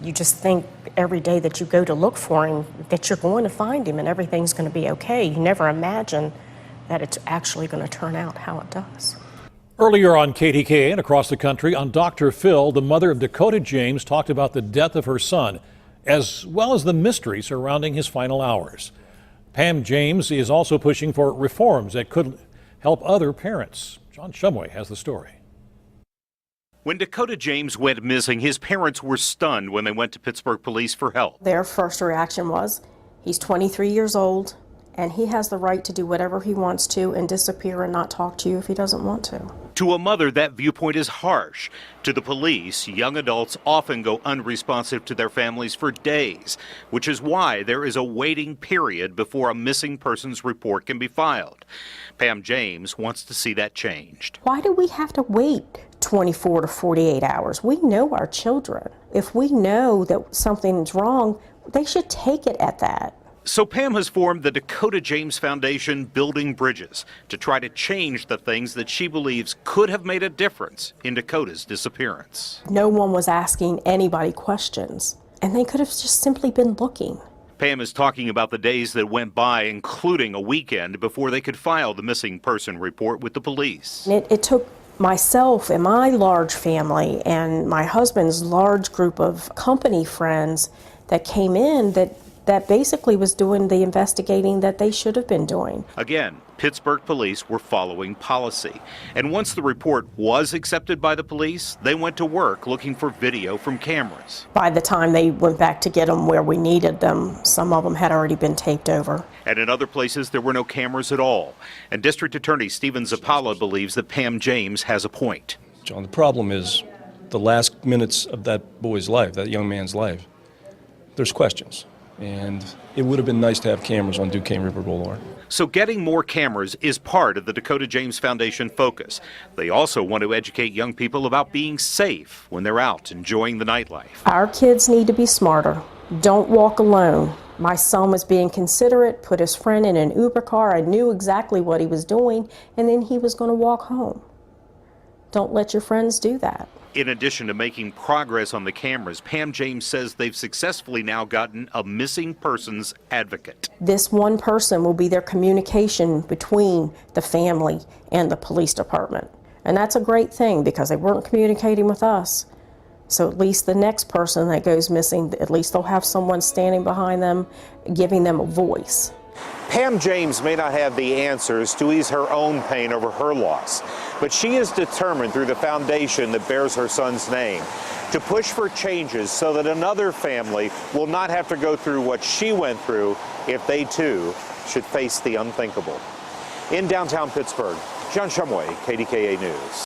You just think every day that you go to look for him that you're going to find him and everything's going to be okay. You never imagine that it's actually going to turn out how it does. Earlier on KDKA and across the country on Dr. Phil, the mother of Dakota James talked about the death of her son, as well as the mystery surrounding his final hours. Pam James is also pushing for reforms that could help other parents. John Shumway has the story. When Dakota James went missing, his parents were stunned when they went to Pittsburgh Police for help. Their first reaction was, he's 23 years old, and he has the right to do whatever he wants to and disappear and not talk to you if he doesn't want to. To a mother, that viewpoint is harsh. To the police, young adults often go unresponsive to their families for days, which is why there is a waiting period before a missing persons report can be filed. Pam James wants to see that changed. Why do we have to wait 24 to 48 hours? We know our children. If we know that something's wrong, they should take it at that. So Pam has formed the Dakota James Foundation Building Bridges to try to change the things that she believes could have made a difference in Dakota's disappearance. No one was asking anybody questions, and they could have just simply been looking. Pam is talking about the days that went by, including a weekend, before they could file the missing person report with the police. It took myself and my large family and my husband's large group of company friends that came in that basically was doing the investigating that they should have been doing. Again, Pittsburgh Police were following policy. And once the report was accepted by the police, they went to work looking for video from cameras. By the time they went back to get them where we needed them, some of them had already been taped over. And in other places, there were no cameras at all. And District Attorney Stephen Zappala believes that Pam James has a point. John, the problem is the last minutes of that boy's life, that young man's life, there's questions. And it would have been nice to have cameras on Duquesne River Boulevard. So getting more cameras is part of the Dakota James Foundation focus. They also want to educate young people about being safe when they're out enjoying the nightlife. Our kids need to be smarter. Don't walk alone. My son was being considerate, put his friend in an Uber car. I knew exactly what he was doing, and then he was going to walk home. Don't let your friends do that. In addition to making progress on the cameras, Pam James says they've successfully now gotten a missing persons advocate. This one person will be their communication between the family and the police department. And that's a great thing because they weren't communicating with us. So at least the next person that goes missing, at least they'll have someone standing behind them, giving them a voice. Pam James may not have the answers to ease her own pain over her loss, but she is determined through the foundation that bears her son's name to push for changes so that another family will not have to go through what she went through if they too should face the unthinkable. In downtown Pittsburgh, John Shumway, KDKA News.